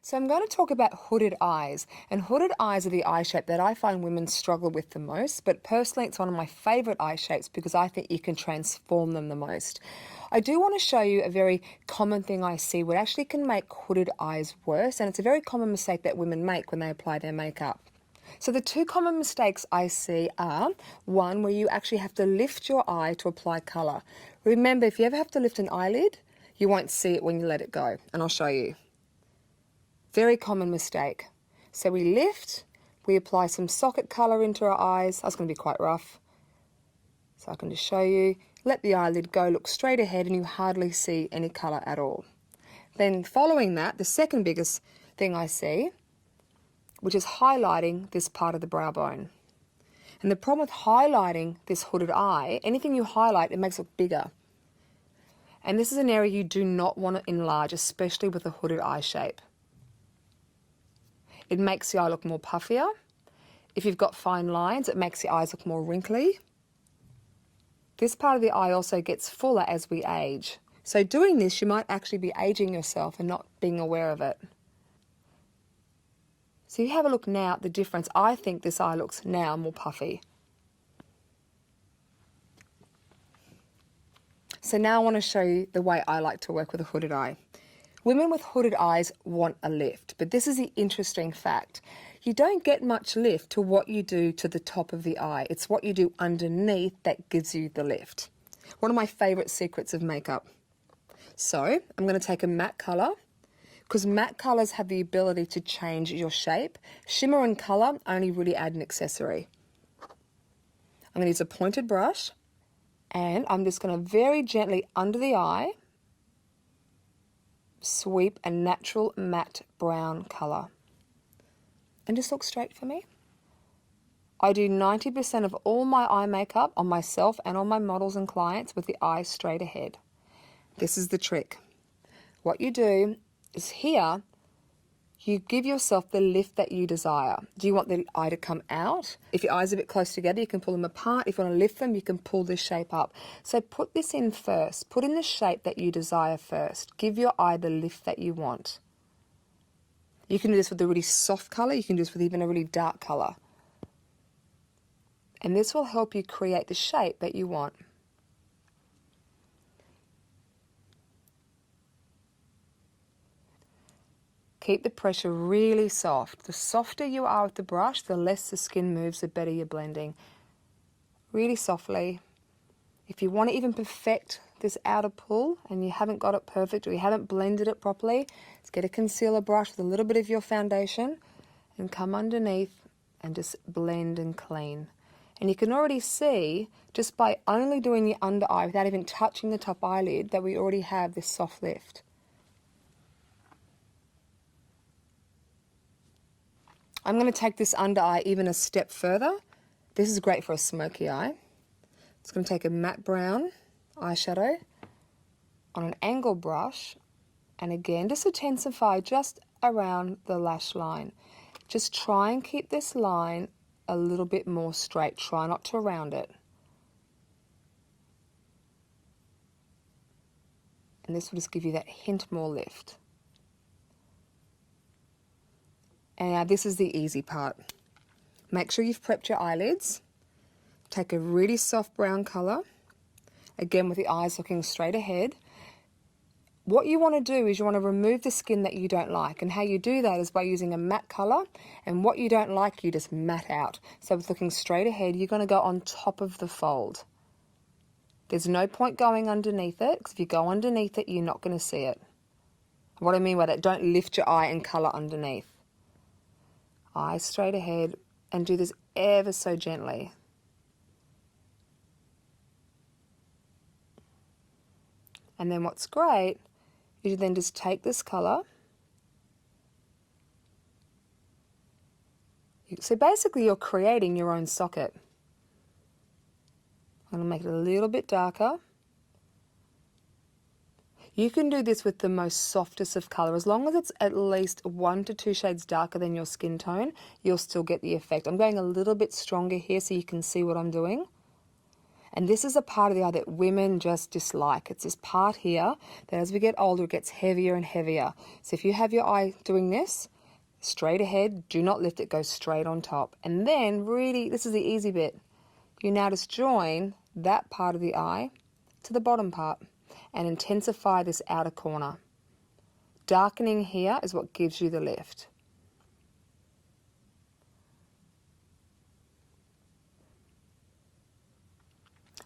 So I'm going to talk about hooded eyes, and hooded eyes are the eye shape that I find women struggle with the most, but personally it's one of my favourite eye shapes because I think you can transform them the most. I do want to show you a very common thing I see what actually can make hooded eyes worse, and it's a very common mistake that women make when they apply their makeup. So the two common mistakes I see are, one, where you actually have to lift your eye to apply colour. Remember, if you ever have to lift an eyelid, you won't see it when you let it go, and I'll show you. Very common mistake. So we lift, we apply some socket colour into our eyes. That's going to be quite rough. So I can just show you. Let the eyelid go, look straight ahead, and you hardly see any colour at all. Then following that, the second biggest thing I see, which is highlighting this part of the brow bone. And the problem with highlighting this hooded eye, anything you highlight, it makes it look bigger. And this is an area you do not want to enlarge, especially with a hooded eye shape. It makes the eye look more puffier. If you've got fine lines, it makes the eyes look more wrinkly. This part of the eye also gets fuller as we age. So doing this, you might actually be aging yourself and not being aware of it. So you have a look now at the difference. I think this eye looks now more puffy. So now I want to show you the way I like to work with a hooded eye. Women with hooded eyes want a lift, but this is the interesting fact. You don't get much lift to what you do to the top of the eye. It's what you do underneath that gives you the lift. One of my favourite secrets of makeup. So I'm going to take a matte colour, because matte colours have the ability to change your shape. Shimmer and colour only really add an accessory. I'm going to use a pointed brush, and I'm just going to very gently under the eye sweep a natural matte brown colour. And just look straight for me. I do 90% of all my eye makeup on myself and on my models and clients with the eye straight ahead. This is the trick. What you do is here, you give yourself the lift that you desire. Do you want the eye to come out? If your eyes are a bit close together, you can pull them apart. If you want to lift them, you can pull this shape up. So put this in first. Put in the shape that you desire first. Give your eye the lift that you want. You can do this with a really soft colour. You can do this with even a really dark colour. And this will help you create the shape that you want. Keep the pressure really soft. The softer you are with the brush, the less the skin moves, the better you're blending. Really softly. If you want to even perfect this outer pull and you haven't got it perfect or you haven't blended it properly, just get a concealer brush with a little bit of your foundation and come underneath and just blend and clean. And you can already see, just by only doing the under eye without even touching the top eyelid, that we already have this soft lift. I'm going to take this under eye even a step further. This is great for a smoky eye. It's going to take a matte brown eyeshadow on an angle brush, and again, just intensify just around the lash line. Just try and keep this line a little bit more straight. Try not to round it. And this will just give you that hint more lift. And now this is the easy part. Make sure you've prepped your eyelids. Take a really soft brown colour, again with the eyes looking straight ahead. What you want to do is you want to remove the skin that you don't like, and how you do that is by using a matte colour, and what you don't like you just matte out. So with looking straight ahead, you're going to go on top of the fold. There's no point going underneath it, because if you go underneath it, you're not going to see it. What I mean by that, don't lift your eye and colour underneath. Eyes straight ahead, and do this ever so gently. And then what's great is you then just take this colour. So basically you're creating your own socket. I'm going to make it a little bit darker. You can do this with the most softest of colour. As long as it's at least 1 to 2 shades darker than your skin tone, you'll still get the effect. I'm going a little bit stronger here so you can see what I'm doing. And this is a part of the eye that women just dislike. It's this part here that as we get older, it gets heavier and heavier. So if you have your eye doing this, straight ahead, do not lift it, go straight on top. And then really, this is the easy bit. You now just join that part of the eye to the bottom part and intensify this outer corner. Darkening here is what gives you the lift.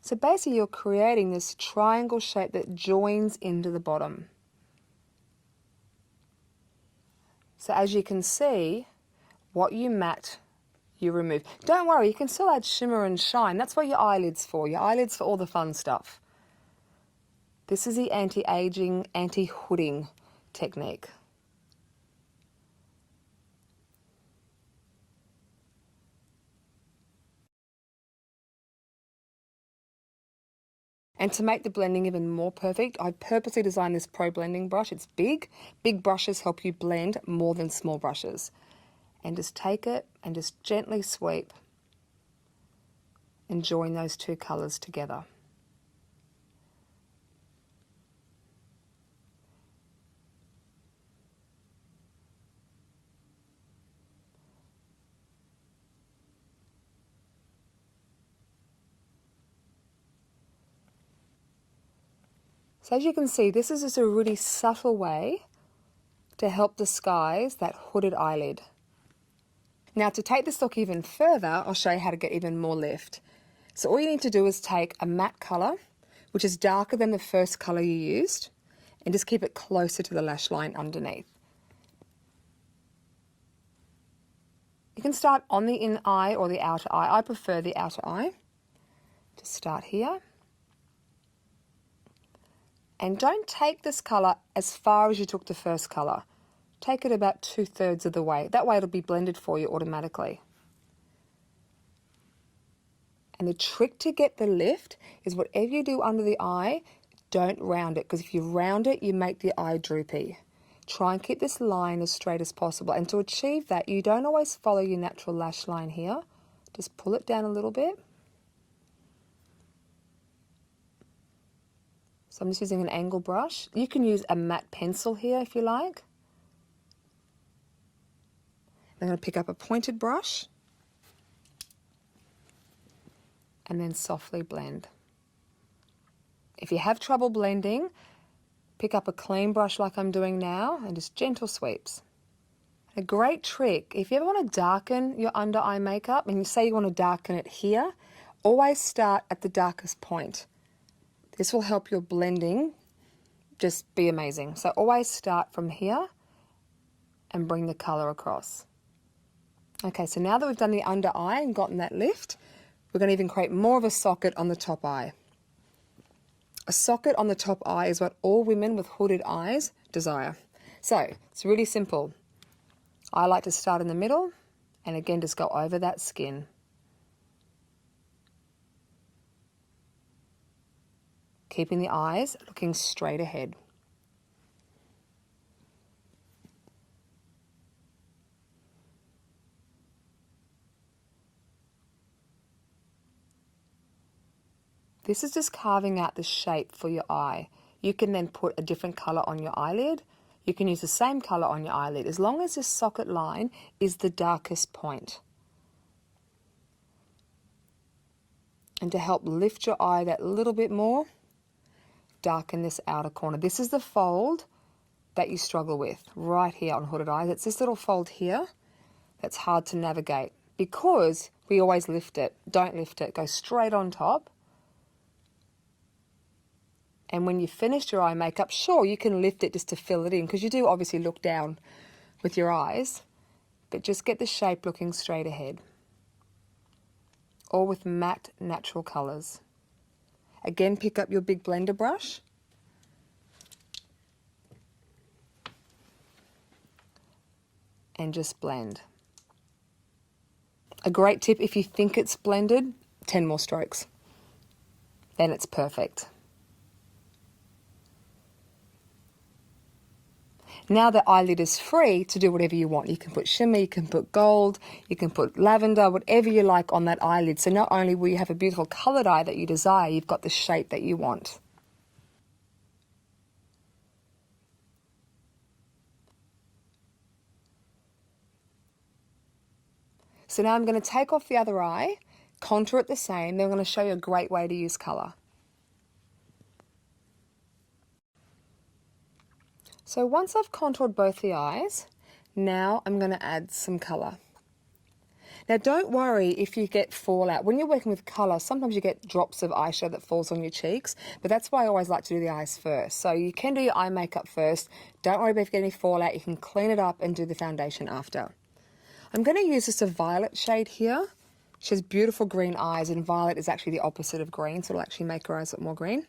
So basically you're creating this triangle shape that joins into the bottom. So as you can see, what you matte, you remove. Don't worry, you can still add shimmer and shine. That's what your eyelid's for. Your eyelid's for all the fun stuff. This is the anti-aging, anti-hooding technique. And to make the blending even more perfect, I purposely designed this Pro Blending brush. It's big. Big brushes help you blend more than small brushes. And just take it and just gently sweep and join those two colours together. So as you can see, this is just a really subtle way to help disguise that hooded eyelid. Now to take this look even further, I'll show you how to get even more lift. So all you need to do is take a matte colour, which is darker than the first colour you used, and just keep it closer to the lash line underneath. You can start on the inner eye or the outer eye. I prefer the outer eye. Just start here. And don't take this colour as far as you took the first colour. Take it about 2/3 of the way. That way it'll be blended for you automatically. And the trick to get the lift is whatever you do under the eye, don't round it, because if you round it, you make the eye droopy. Try and keep this line as straight as possible. And to achieve that, you don't always follow your natural lash line here. Just pull it down a little bit. So I'm just using an angle brush. You can use a matte pencil here if you like. I'm going to pick up a pointed brush and then softly blend. If you have trouble blending, pick up a clean brush like I'm doing now and just gentle sweeps. A great trick, if you ever want to darken your under eye makeup and you say you want to darken it here, always start at the darkest point. This will help your blending just be amazing. So always start from here and bring the colour across. Okay, so now that we've done the under eye and gotten that lift, we're going to even create more of a socket on the top eye. A socket on the top eye is what all women with hooded eyes desire. So it's really simple. I like to start in the middle and again just go over that skin. Keeping the eyes looking straight ahead. This is just carving out the shape for your eye. You can then put a different colour on your eyelid. You can use the same colour on your eyelid as long as this socket line is the darkest point. And to help lift your eye that little bit more, darken this outer corner. This is the fold that you struggle with right here on hooded eyes. It's this little fold here that's hard to navigate because we always lift it. Don't lift it. Go straight on top. And when you've finished your eye makeup, sure, you can lift it just to fill it in because you do obviously look down with your eyes, but just get the shape looking straight ahead. Or with matte natural colours. Again, pick up your big blender brush and just blend. A great tip, if you think it's blended, 10 more strokes. Then it's perfect. Now the eyelid is free to do whatever you want. You can put shimmer, you can put gold, you can put lavender, whatever you like on that eyelid. So not only will you have a beautiful coloured eye that you desire, you've got the shape that you want. So now I'm going to take off the other eye, contour it the same, then I'm going to show you a great way to use colour. So once I've contoured both the eyes, now I'm going to add some colour. Now don't worry if you get fallout. When you're working with colour, sometimes you get drops of eyeshadow that falls on your cheeks, but that's why I always like to do the eyes first. So you can do your eye makeup first. Don't worry about if you get any fallout. You can clean it up and do the foundation after. I'm going to use just a violet shade here. She has beautiful green eyes, and violet is actually the opposite of green, so it'll actually make her eyes look more green.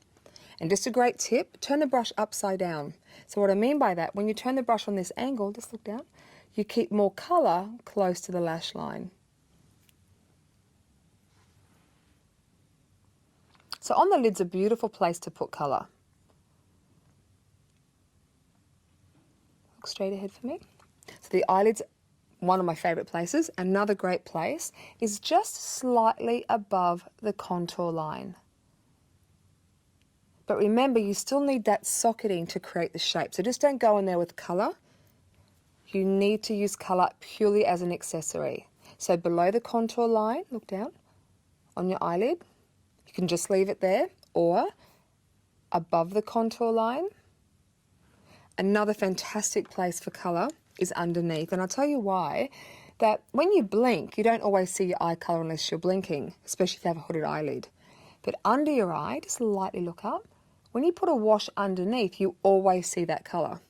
And just a great tip, turn the brush upside down. So what I mean by that, when you turn the brush on this angle, just look down, you keep more colour close to the lash line. So on the lid's a beautiful place to put colour. Look straight ahead for me. So the eyelid's one of my favourite places. Another great place is just slightly above the contour line. But remember, you still need that socketing to create the shape. So just don't go in there with colour. You need to use colour purely as an accessory. So below the contour line, look down on your eyelid. You can just leave it there, or above the contour line. Another fantastic place for colour is underneath, and I'll tell you why. That when you blink, you don't always see your eye colour unless you're blinking, especially if you have a hooded eyelid. But under your eye, just lightly look up. When you put a wash underneath, you always see that colour.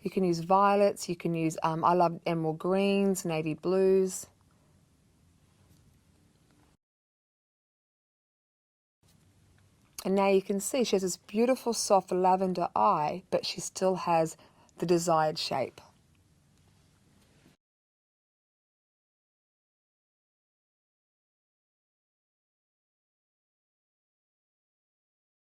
You can use violets, you can use, I love emerald greens, navy blues. And now you can see she has this beautiful soft lavender eye, but she still has the desired shape.